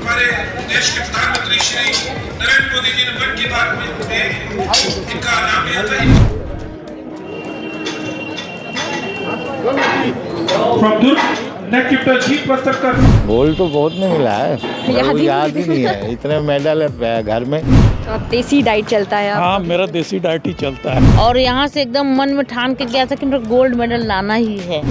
हमारे देश के प्रधानमंत्री श्री नरेंद्र मोदी जी ने मन की बात में इनका नाम लिया था। गोल्ड तो बहुत नहीं मिला है, वो याद ही नहीं है, इतने मेडल है घर में। तो अब देसी डाइट चलता है हाँ, मेरा देसी डाइट ही चलता है। और यहाँ से एकदम मन में ठान के गया था कि मेरा गोल्ड मेडल लाना ही है।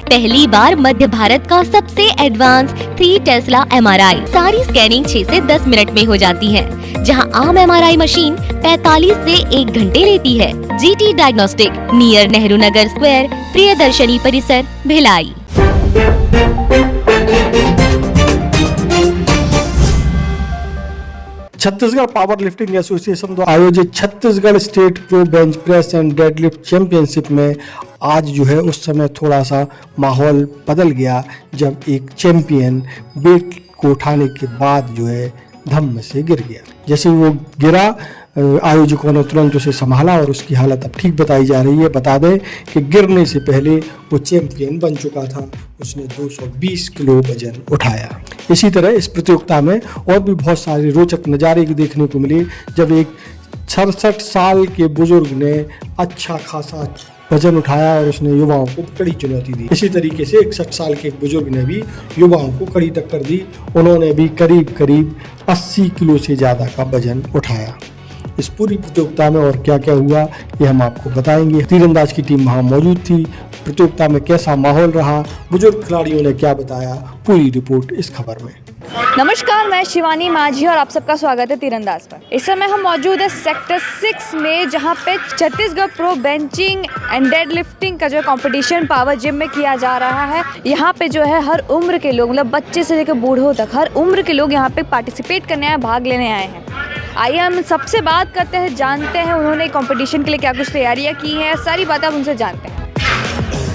पहली बार मध्य भारत का सबसे एडवांस 3 टेस्ला MRI। सारी स्कैनिंग 6 से 10 मिनट में हो जाती है, जहां आम MRI मशीन 45 से 1 घंटे लेती है। GT diagnostic, near Nehru Nagar square, Priyadarshini परिसर, Bhilai. Chhattisgarh power lifting association द्वारा आयोजित Chhattisgarh state pro bench press and deadlift championship में आज जो है उस समय थोड़ा सा माहौल बदल गया, जब एक चैंपियन वेट को उठाने के बाद जो है धम्म से गिर गया। जैसे वो गिरा, आयोजकों ने तुरंत उसे संभाला और उसकी हालत अब ठीक बताई जा रही है। बता दें कि गिरने से पहले वो चैंपियन बन चुका था, उसने 220 किलो वजन उठाया। इसी तरह इस प्रतियोगिता में और भी बहुत सारे रोचक नज़ारे देखने को मिले, जब एक 66 साल के बुजुर्ग ने अच्छा खासा वजन उठाया और उसने युवाओं को कड़ी चुनौती दी। इसी तरीके से 61 साल के एक बुजुर्ग ने भी युवाओं को कड़ी टक्कर दी, उन्होंने भी करीब 80 किलो से ज़्यादा का वजन उठाया। इस पूरी प्रतियोगिता में और क्या क्या हुआ ये हम आपको बताएंगे। तीरंदाज की टीम वहाँ मौजूद थी, प्रतियोगिता में कैसा माहौल रहा, बुजुर्ग खिलाड़ियों ने क्या बताया, पूरी रिपोर्ट इस खबर में। नमस्कार, मैं शिवानी माझी और आप सबका स्वागत है तीरंदाज पर। इस समय हम मौजूद है सेक्टर 6 में, जहां पे Chhattisgarh pro benching and dead lifting का जो कंपटीशन पावर जिम में किया जा रहा है। यहाँ पे जो है हर उम्र के लोग, मतलब बच्चे से लेकर बूढ़ों तक हर उम्र के लोग यहाँ पे पार्टिसिपेट करने आए, भाग लेने आए हैं। आइए हम सबसे बात करते हैं, जानते हैं उन्होंने कंपटीशन के लिए क्या कुछ तैयारियां की हैं, सारी बातें हम उनसे जानते हैं।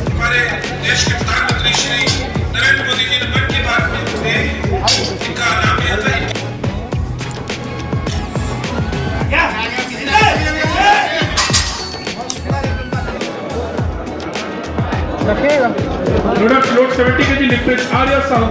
हमारे देश के प्रधानमंत्री श्री नरेंद्र मोदी जी ने मन की बात में इनका नाम लिया था। Load 70 kg lift Arya Sahu.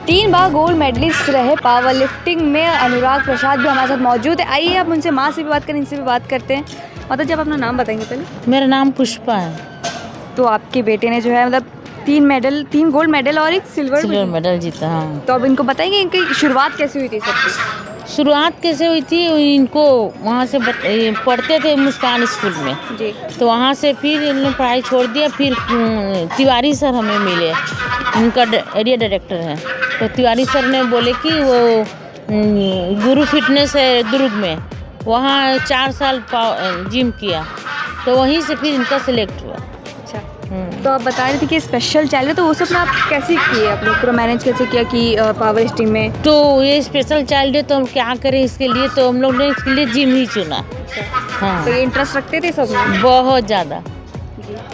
तीन बार गोल्ड मेडलिस्ट रहे पावर लिफ्टिंग में अनुराग प्रसाद भी हमारे साथ मौजूद है। आइए आप उनसे माँ से भी बात करें, इनसे भी बात करते हैं। मतलब जब अपना नाम बताएंगे पहले। मेरा नाम पुष्पा है। तो आपके बेटे ने जो है मतलब 3 गोल्ड मेडल और एक सिल्वर मेडल जीता। हाँ, तो अब इनको बताएंगे इनकी शुरुआत कैसे हुई थी सबकी? शुरुआत कैसे हुई थी, इनको वहाँ से पढ़ते थे मुस्कान स्कूल में जी, तो वहाँ से फिर इन्होंने पढ़ाई छोड़ दिया। फिर तिवारी सर हमें मिले, उनका एरिया डायरेक्टर है। तो तिवारी सर ने बोले कि वो गुरु फिटनेस है दुर्ग में, वहाँ 4 साल जिम किया, तो वहीं से फिर इनका सिलेक्ट हुआ। अच्छा, तो आप बता रहे थे कि स्पेशल चाइल्ड है, तो वो सब आप कैसे किए, आप लोग पूरा मैनेज कैसे किया कि पावर लिफ्टिंग में? तो ये स्पेशल चाइल्ड है तो हम क्या करें इसके लिए, तो हम लोग ने इसके लिए जिम ही चुना। हाँ, तो ये इंटरेस्ट रखते थे सब लोग? बहुत ज़्यादा।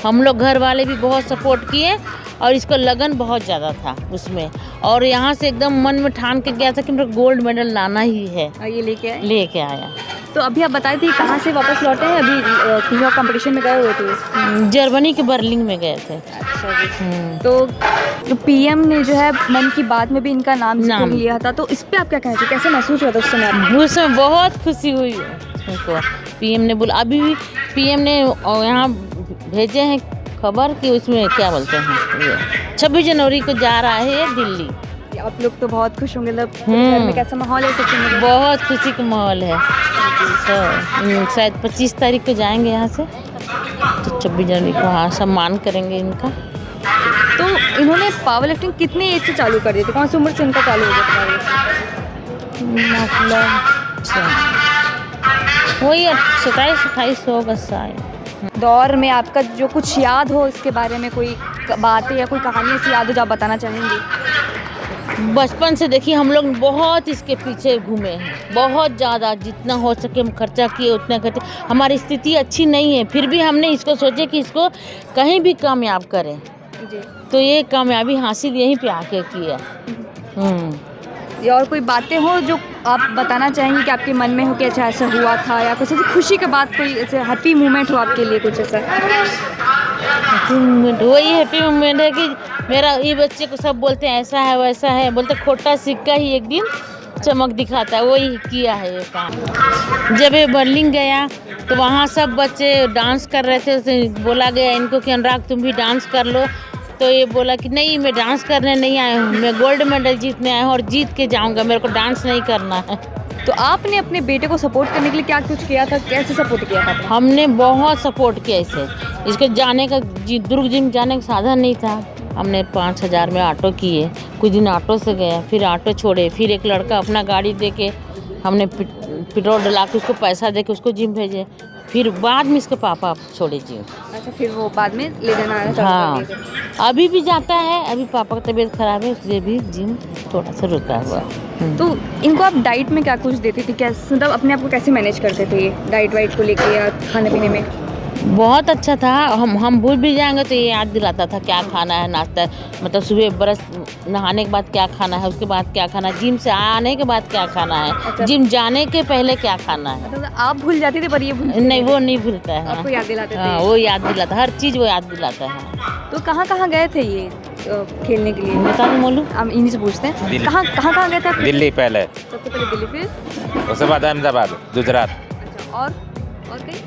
हम लोग घर वाले भी बहुत सपोर्ट किए और इसको लगन बहुत ज़्यादा था उसमें, और यहाँ से एकदम मन में ठान के गया था कि मेरा गोल्ड मेडल लाना ही है। और ये लेके आया। तो अभी आप बताए थे कहाँ से वापस लौटे हैं? अभी किसी कंपटीशन में गए हुए थे? जर्मनी के बर्लिन में गए थे। अच्छा जी। तो पीएम ने जो है मन की बात में भी इनका नाम लिया था, तो इस पे आप क्या कहना चाहिए, कैसे महसूस हुआ था उस समय? उस समय बहुत खुशी हुई उनको। पीएम ने बोला, अभी भी पीएम ने यहाँ भेजे हैं खबर कि उसमें क्या बोलते हैं 26 जनवरी को जा रहा है दिल्ली। आप लोग तो बहुत खुश होंगे, मतलब घर में कैसा माहौल है? सच में बहुत खुशी का माहौल है। तो शायद 25 तारीख को जाएंगे यहाँ से, तो 26 जनवरी को वहाँ सम्मान करेंगे इनका। तो इन्होंने पावर लिफ्टिंग कितनी एज से चालू कर दी थी, कौन सी उम्र से इनका चालू हो गया? मतलब वही 27-28 होगा शायद। दौर में आपका जो कुछ याद हो इसके बारे में, कोई बातें या कोई कहानी ऐसी याद हो जो आप बताना चाहेंगे? बचपन से देखिए हम लोग बहुत इसके पीछे घूमे हैं, बहुत ज़्यादा, जितना हो सके हम खर्चा किए उतना खर्चा। हमारी स्थिति अच्छी नहीं है, फिर भी हमने इसको सोचे कि इसको कहीं भी कामयाब करें, जी। तो ये कामयाबी हासिल यहीं पे आके की है। या और कोई बातें हो जो आप बताना चाहेंगे कि आपके मन में हो कि अच्छा ऐसा हुआ था, या कुछ ऐसी खुशी के बाद कोई ऐसे हैप्पी मोमेंट हो आपके लिए कुछ ऐसा? वही हैप्पी मोमेंट है कि मेरा ये बच्चे को सब बोलते हैं ऐसा है वैसा है, बोलते खोटा सिक्का ही एक दिन चमक दिखाता है, वही किया है ये काम। जब ये बर्लिन गया तो वहाँ सब बच्चे डांस कर रहे थे, तो बोला गया इनको कि अनुराग तुम भी डांस कर लो, तो ये बोला कि नहीं मैं डांस करने नहीं आया हूँ, मैं गोल्ड मेडल जीतने आया हूँ और जीत के जाऊँगा, मेरे को डांस नहीं करना है। तो आपने अपने बेटे को सपोर्ट करने के लिए क्या कुछ किया था, कैसे सपोर्ट किया था? हमने बहुत सपोर्ट किया इसे। इसको जाने का दुर्ग जिम जाने का साधन नहीं था, हमने 5,000 में ऑटो किए, कुछ दिन ऑटो से गया, फिर ऑटो छोड़े, फिर एक लड़का अपना गाड़ी दे के हमने पेट्रोल डला के उसको पैसा दे के उसको जिम भेजे, फिर बाद में इसके पापा छोड़े जिम। अच्छा, फिर वो बाद में ले जाना आया था? हाँ, अभी भी जाता है, अभी पापा की तबीयत खराब है इसलिए भी जिम थोड़ा सा रुका हुआ। तो इनको आप डाइट में क्या कुछ देती थी, कैसे मतलब अपने आप को कैसे मैनेज करते थे ये डाइट वाइट को लेके या खाने पीने में? बहुत अच्छा था, हम भूल भी जाएंगे तो ये याद दिलाता था क्या खाना है, नाश्ता मतलब सुबह ब्रश नहाने के बाद क्या खाना है, उसके बाद क्या खाना है, जिम से आने के बाद क्या खाना है, अच्छा। जिम जाने के पहले क्या खाना है। मतलब आप भूल जाती थी पर ये नहीं, वो नहीं भूलता है। आपको याद दिलाते थे? हाँ, वो याद दिलाता, हर चीज़ वो याद दिलाता है। तो कहाँ कहाँ गए थे ये खेलने के लिए? बता दो मोलू। हम इन्हीं से पूछते हैं, कहाँ गए थे आप? दिल्ली पहले, सबसे पहले दिल्ली, फिर उसके बाद अहमदाबाद, गुजरात, अच्छा, और कहीं?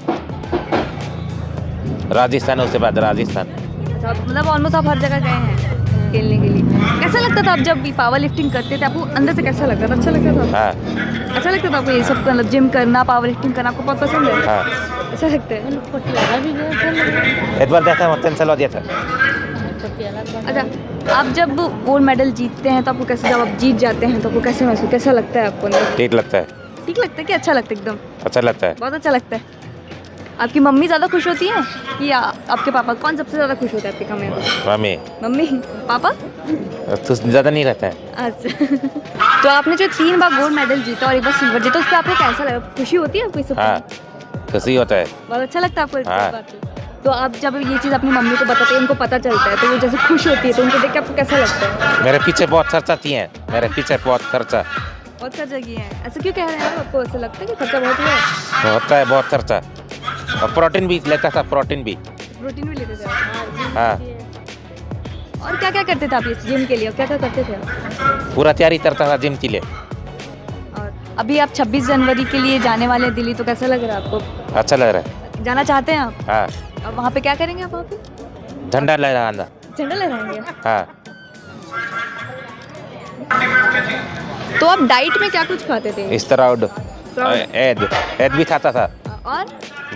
राजस्थान, उसके बाद राजस्थान। अच्छा, मतलब ऑलमोस्ट आप हर जगह गए हैं खेलने के लिए। कैसा लगता था आप जब पावर लिफ्टिंग करते थे, आपको अंदर से कैसा लगता था? अच्छा लगता था? हाँ अच्छा लगता था आपको ये सब, मतलब जिम करना, पावर लिफ्टिंग करना आपको बहुत पसंद है? हाँ, अच्छा लगता है? एक बार देखा मैं 3 साल हो गया था। अच्छा, आप जब गोल्ड मेडल जीतते हैं तो आपको कैसे, जब आप जीत जाते हैं तो आपको कैसे महसूस, कैसा लगता है आपको? ठीक लगता है। ठीक लगता है कि अच्छा लगता है? एकदम अच्छा लगता है। बहुत अच्छा लगता है। आपकी मम्मी ज़्यादा खुश होती हैं कि आपके पापा? कौन सबसे ज़्यादा खुश होता है आपके काम में? मम्मी। पापा तो ज़्यादा नहीं रहता है। अच्छा। तो आपने जो 3 बार गोल्ड मेडल जीता और एक बार सिल्वर जीता, उस पर आपको कैसा लगा? खुशी होती है आपको इस सब? हाँ, खुशी होता है। बहुत अच्छा लगता है आपको इस हाँ। बात पे? तो आप जब ये चीज़ अपनी मम्मी को बताते हैं, उनको पता चलता है, तो वो जैसे खुश होती है, तो उनको देख के आपको कैसा लगता है? मेरे पीछे बहुत खर्चाती हैं, मेरे पीछे बहुत खर्चा बहुत खर्चा किए हैं। ऐसा क्यों कह रहे हैं? आपको ऐसा लगता है कि खर्चा बहुत हुआ है? होता है, बहुत खर्चा। और प्रोटीन भी लेता था, प्रोटीन भी लेते थे आप? हाँ। और क्या क्या करते थे आप इस जिम के लिए, क्या क्या करते थे आप? पूरा तैयारी करता था जिम के लिए। और अभी आप 26 जनवरी के लिए जाने वाले हैं दिल्ली, तो कैसा लग रहा है आपको? अच्छा लग रहा है। जाना चाहते हैं आप? हाँ, और वहाँ पे क्या करेंगे आप? वहाँ पे झंडा लहराना। झंडा लहराएंगे? हाँ। तो आप डाइट में क्या कुछ खाते थे? इस तरह एड भी खाता था, और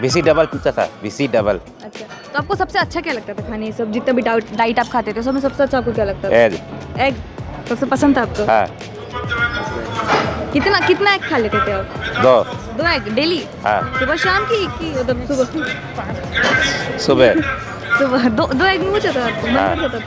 BC डबल पीता था, BC डबल। अच्छा, तो आपको सबसे अच्छा क्या लगता था खाने, ये सब जितना भी डाइट आप खाते थे, सबसे सबसे अच्छा आपको क्या लगता था? एग सबसे पसंद था आपको? हाँ। कितना एग खा लेते थे आप? 2 एग डेली? हाँ। सुबह शाम की मतलब सुबह 2 एग नहीं हो जाता आपको? हाँ। मन जाता था?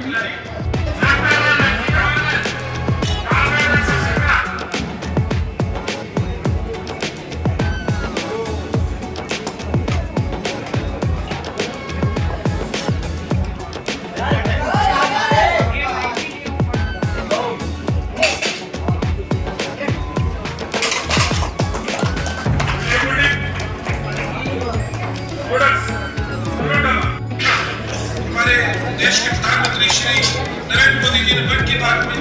हमारे देश के प्रधानमंत्री श्री नरेंद्र मोदी जी ने मन की बात में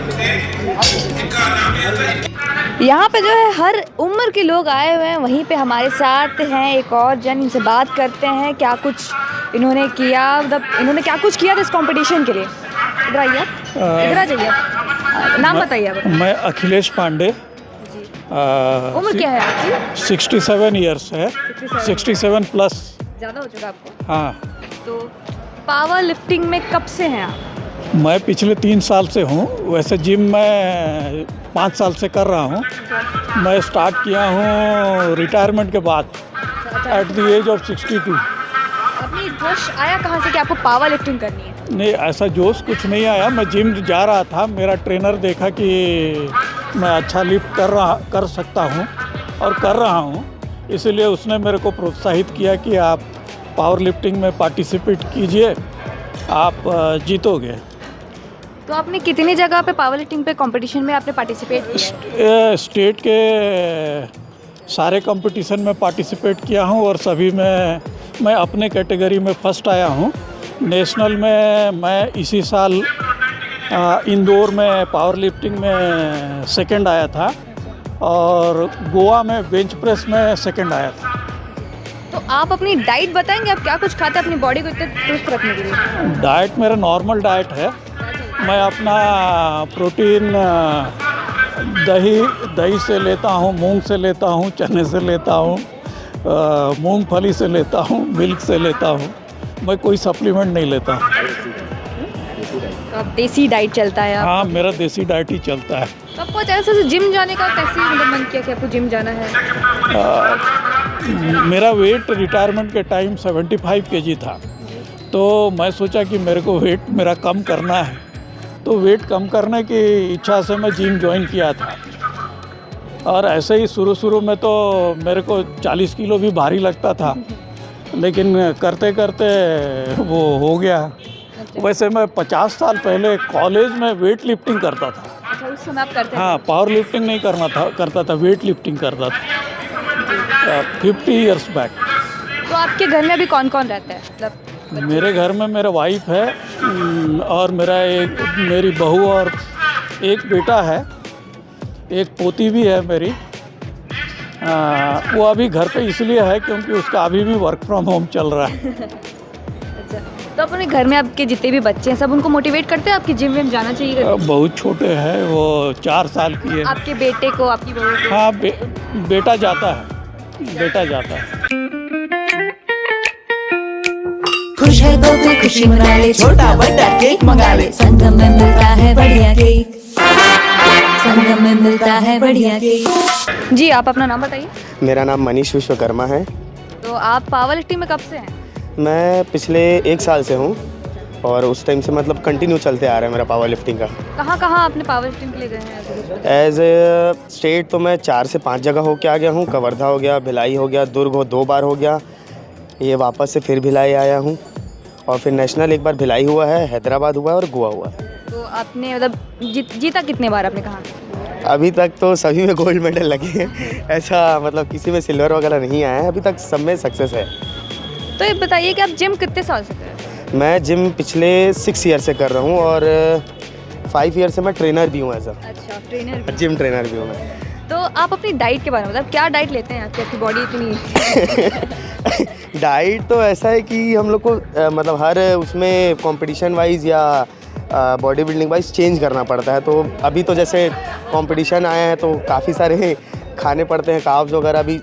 इनका नाम लिया था। यहाँ पे जो है हर उम्र के लोग आए हुए हैं, वहीं पे हमारे साथ हैं एक और जन, इनसे बात करते हैं क्या कुछ इन्होंने किया, मतलब इन्होंने क्या कुछ किया था इस कंपटीशन के लिए। इधर आइए आप, इधर आ जाइए आप, नाम बताइए आप। मैं अखिलेश पांडे। उम्र क्या है आपकी? 67 ईयर्स है, 67 प्लस। ज़्यादा हो चुका आपको? हाँ, तो पावर लिफ्टिंग में कब से हैं आप? मैं पिछले 3 साल से हूँ, वैसे जिम मैं 5 साल से कर रहा हूँ। मैं स्टार्ट किया हूँ रिटायरमेंट के बाद। at the age of 62. अपनी जोश आया कहाँ से कि आपको पावर लिफ्टिंग करनी है? नहीं, ऐसा जोश कुछ नहीं आया। मैं जिम जा रहा था, मेरा ट्रेनर देखा कि मैं अच्छा लिफ्ट कर सकता हूँ और कर रहा हूँ, इसलिए उसने मेरे को प्रोत्साहित किया कि आप पावर लिफ्टिंग में पार्टिसिपेट कीजिए, आप जीतोगे। तो आपने कितनी जगह पे पावर लिफ्टिंग पे कंपटीशन में आपने पार्टिसिपेट किया? स्टेट के सारे कंपटीशन में पार्टिसिपेट किया हूँ और सभी में मैं अपने कैटेगरी में फर्स्ट आया हूँ। नेशनल में मैं इसी साल इंदौर में पावर लिफ्टिंग में सेकंड आया था और गोवा में बेंच प्रेस में सेकंड आया था। तो आप अपनी डाइट बताएंगे, आप क्या कुछ खाते हैं अपनी बॉडी को इतने दुरुस्त रखने के लिए? डाइट मेरा नॉर्मल डाइट है। मैं अपना प्रोटीन दही से लेता हूँ, मूंग से लेता हूँ, चने से लेता हूँ, मूंगफली से लेता हूँ, मिल्क से लेता हूँ। मैं कोई सप्लीमेंट नहीं लेता। तो आप देसी डाइट चलता है? हाँ, मेरा देसी डाइट ही चलता है। तो आपको अचानक से जिम जाने का कैसे मतलब मन किया कि आपको जिम जाना है? मेरा वेट रिटायरमेंट के टाइम 75 kg था, तो मैं सोचा कि मेरे को वेट मेरा कम करना है, तो वेट कम करने की इच्छा से मैं जिम ज्वाइन किया था। और ऐसे ही शुरू में तो मेरे को 40 किलो भी भारी लगता था, लेकिन करते करते वो हो गया। वैसे मैं 50 साल पहले कॉलेज में वेट लिफ्टिंग करता था। अच्छा, उस समय आप करते हाँ, पावर लिफ्टिंग नहीं करता था, वेट लिफ्टिंग करता था 50 इयर्स बैक। तो आपके घर में अभी कौन कौन रहता है? मतलब मेरे घर में मेरा वाइफ है और मेरी बहू और एक बेटा है, एक पोती भी है मेरी। वो अभी घर पे इसलिए है क्योंकि उसका अभी भी वर्क फ्रॉम होम चल रहा है। अच्छा, तो अपने घर में आपके जितने भी बच्चे हैं सब उनको मोटिवेट करते हैं आपकी जिम में जाना चाहिए? बहुत छोटे हैं, वो 4 साल की है। आपके बेटे को, आपकी बहू को? हाँ, बेटा जाता है। खुश है तो फिर खुशी मना ले, छोटा बड़ा केक मंगा ले, संगम में मिलता है बढ़िया केक, संगम में मिलता है बढ़िया केक। जी, आप अपना नाम बताइए। मेरा नाम मनीष विश्वकर्मा है। तो आप पावर लिफ्टिंग में कब से हैं? मैं पिछले 1 साल से हूँ और उस टाइम से मतलब कंटिन्यू चलते आ रहा है मेरा पावर लिफ्टिंग का। कहाँ आपने पावर लिफ्टिंग के लिए गए हैं? एज ए स्टेट तो मैं 4 से 5 जगह होके आ गया हूँ। कवर्धा हो गया, भिलाई हो गया, दुर्ग 2 बार हो गया, ये वापस से फिर भिलाई आया हूँ और फिर नेशनल 1 बार भिलाई हुआ है, हैदराबाद हुआ है और गोवा हुआ है। तो आपने मतलब जीता कितने बार आपने कहा? अभी तक तो सभी में गोल्ड मेडल लगे हैं, ऐसा मतलब किसी में सिल्वर वगैरह नहीं आया है, अभी तक सब में सक्सेस है। तो ये बताइए कि आप जिम कितने साल से कर रहे हैं? मैं जिम पिछले 6 ईयर से कर रहा हूँ और 5 ईयर से मैं ट्रेनर भी हूँ। ऐसा अच्छा, ट्रेनर, जिम ट्रेनर भी हूँ मैं। तो आप अपनी डाइट के बारे में मतलब क्या डाइट लेते हैं आपकी बॉडी इतनी? डाइट तो ऐसा है कि हम लोग को मतलब हर उसमें कंपटीशन वाइज या बॉडी बिल्डिंग वाइज चेंज करना पड़ता है। तो अभी तो जैसे कंपटीशन आए हैं तो काफ़ी सारे खाने पड़ते हैं, कार्ब्स वगैरह। अभी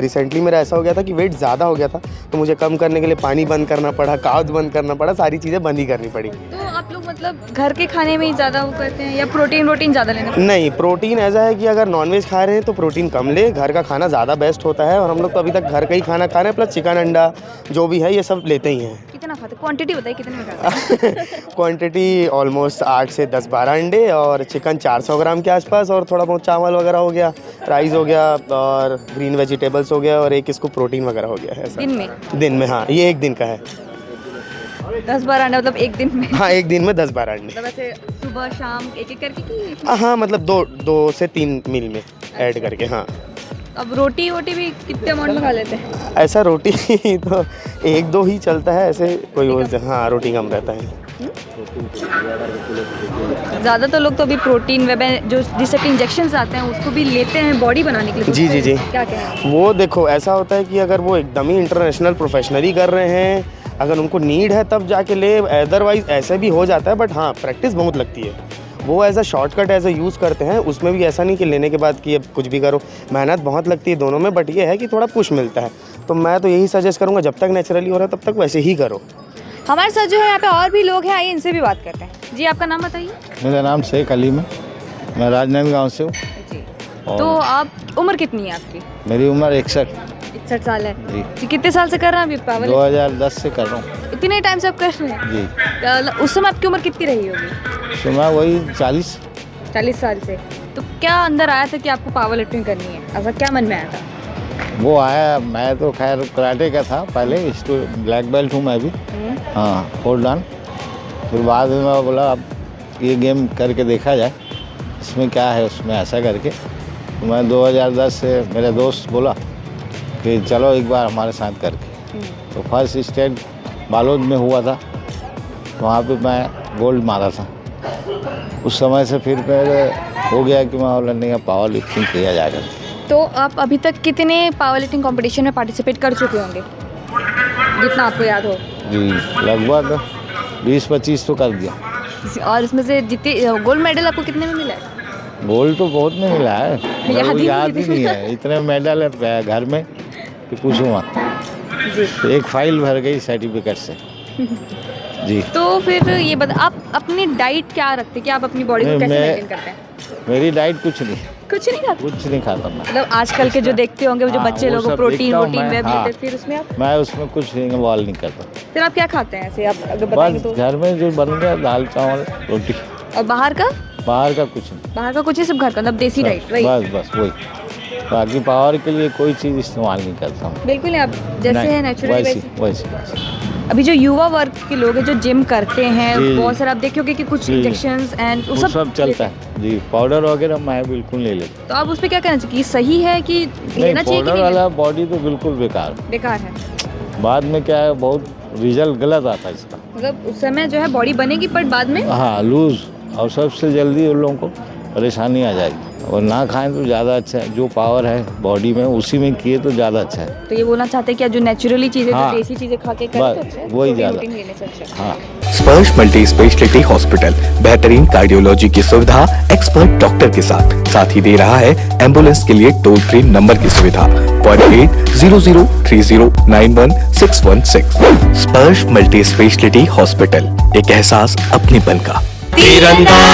रिसेंटली मेरा ऐसा हो गया था कि वेट ज़्यादा हो गया था, तो मुझे कम करने के लिए पानी बंद करना पड़ा, कार्ब्स बंद करना पड़ा, सारी चीज़ें बंद ही करनी पड़ी। तो आप लोग मतलब घर के खाने में ही ज़्यादा वो करते हैं या प्रोटीन ज़्यादा लेना? नहीं, प्रोटीन ऐसा है कि अगर नॉनवेज खा रहे हैं तो प्रोटीन कम ले, घर का खाना ज़्यादा बेस्ट होता है और हम लोग तो अभी तक घर का ही खाना खा रहे हैं, प्लस चिकन अंडा जो भी है ये सब लेते ही हैं। कितना खाते? क्वांटिटी बताइए कितने में खाते हैं? क्वांटिटी ऑलमोस्ट 8 से 10-12 अंडे और चिकन 400 ग्राम के आसपास और थोड़ा बहुत चावल वगैरह हो गया, राइस हो गया और ग्रीन वेजिटेबल्स हो गया और एक इसको प्रोटीन वगैरह हो गया। ऐसा दिन में हाँ, ये 1 दिन का है। 10-12 अंडे मतलब 1 दिन में? हाँ, 1 दिन में 10-12 अंडे। मतलब ऐसे सुबह शाम एक करके कि? हाँ, मतलब 2 से 3 मील में ऐड करके। हाँ। अब रोटी भी कितने अमाउंट में खा लेते हैं? ऐसा रोटी तो 1-2 ही चलता है, ऐसे कोई और। हाँ, रोटी कम रहता है। ज़्यादातर लोग तो अभी प्रोटीन जो जिससे कि इंजेक्शंस आते हैं उसको भी लेते हैं बॉडी बनाने के लिए। जी। क्या कहें? वो देखो ऐसा होता है कि अगर वो एकदम ही इंटरनेशनल प्रोफेशनली कर रहे हैं, अगर उनको नीड है तब जाके ले, अदरवाइज ऐसे भी हो जाता है। बट हाँ, प्रैक्टिस बहुत लगती है। वो as a shortcut as a use करते हैं, उसमें भी ऐसा नहीं कि लेने के बाद कि अब कुछ भी करो, मेहनत बहुत लगती है दोनों में। बट ये है कि थोड़ा पुश मिलता है, तो मैं तो यही सजेस्ट करूँगा जब तक नेचुरली हो रहा है तब तक वैसे ही करो। हमारे साथ जो है यहाँ पे और भी लोग हैं, आइए इनसे भी बात करते हैं। जी, आपका नाम बताइए। मेरा नाम शेख अलीम है, मैं राजनांदगांव से हूँ। जी, तो आप उम्र कितनी है आपकी? मेरी उम्र 61। 61 साल है जी। जी। कितने साल से कर रहे हैं अभी पावर? 2010 से कर रहा हूँ इतने टाइम से आप कर रहे हैं? जी। उस समय आपकी उम्र कितनी रही होगी? सुना वही 40। 40 साल से। तो क्या अंदर आया था कि आपको पावर लिफ्टिंग करनी है? ऐसा क्या मन में आया था? वो आया, मैं तो खैर कराटे का था पहले, ब्लैक बेल्ट हूँ मैं भी। हाँ, 4 डान। फिर बाद में मैं बोला अब ये गेम करके देखा जाए, इसमें क्या है उसमें, ऐसा करके तो मैं 2010 से मेरे दोस्त बोला कि चलो एक बार हमारे साथ करके। तो फर्स्ट स्टेट बालोद में हुआ था, वहाँ पे मैं गोल्ड मारा था। उस समय से फिर मेरे हो गया कि मैं बोला नहीं, अब पावर लिफ्टिंग किया जाएगा। तो आप अभी तक कितने पावर लिफ्टिंग कॉम्पिटिशन में पार्टिसिपेट कर चुके होंगे, जितना आपको याद हो? जी, लगभग 20-25 तो कर दिया। और इसमें से जितने गोल्ड मेडल आपको कितने में मिला है? गोल्ड तो बहुत में मिला है, याद वो ही याद ही नहीं है। इतने मेडल है घर में कि पूछो मत। तो एक फाइल भर गई सर्टिफिकेट से। जी। तो फिर ये बता, आप अपनी डाइट क्या रखते हैं कि आप अपनी बॉडी को कैसे मेंटेन करते हैं? मेरी डाइट कुछ नहीं, कुछ नहीं खाते? कुछ नहीं खाता मैं। मतलब आजकल के जो देखते होंगे वो जो हाँ, बच्चे वो लोग सब प्रोटीन देखता हूँ वोटीन मैं, वेब हाँ। लेते, फिर उसमें आप मैं उसमें कुछ इन्वॉल्व नहीं करता। फिर आप क्या खाते हैं ऐसे, आप अगर बताएंगे बस तो? घर में जो बन गया दाल चावल रोटी। और बाहर का? बाहर का कुछ नहीं, बाहर का कुछ ही, सब घर का, मतलब देसी डाइट वही? बस वही। बाकी पावर के लिए कोई चीज़ इस्तेमाल नहीं करता हूँ। बिल्कुल नहीं, आप जैसे नहीं, है नेचुरली वैसी। अभी जो युवा वर्ग के लोग हैं जो जिम करते हैं, जी। बहुत सारे आप देखोगे कि कुछ जी। इंजेक्शंस एंड वो वो सब चलता है जी। पाउडर वगैरह मैं बिल्कुल नहीं लेता। तो आप उस पर क्या कहना चाहिए, सही है कि नहीं, लेना चाहिए कि पाउडर नहीं वाला बॉडी तो बिल्कुल बेकार। बेकार है? बाद में क्या है, बहुत रिजल्ट गलत आता है इसका। मतलब उस समय जो है बॉडी बनेगी पर बाद में हाँ, लूज, और सबसे जल्दी उन लोगों को परेशानी आ जाएगी। और ना खाएं तो ज़्यादा अच्छा है। जो पावर है बॉडी में उसी में किए तो ज़्यादा अच्छा है। तो ये बोलना चाहते हैं कि जो नेचुरली चीज़ें, हाँ। जो देसी चीज़ें खा के बस, करें तो अच्छा है, वही प्रोटीन ज़्यादा। वोटीन लेने से अच्छा है। हाँ। स्पर्श मल्टी स्पेशलिटी हॉस्पिटल बेहतरीन कार्डियोलॉजी की सुविधा, एक्सपर्ट डॉक्टर के साथ ही दे रहा है एम्बुलेंस के लिए टोल फ्री नंबर की सुविधा 08003091616। स्पर्श मल्टी स्पेशलिटी हॉस्पिटल, एक एहसास अपनेपन का। तीरंदाज।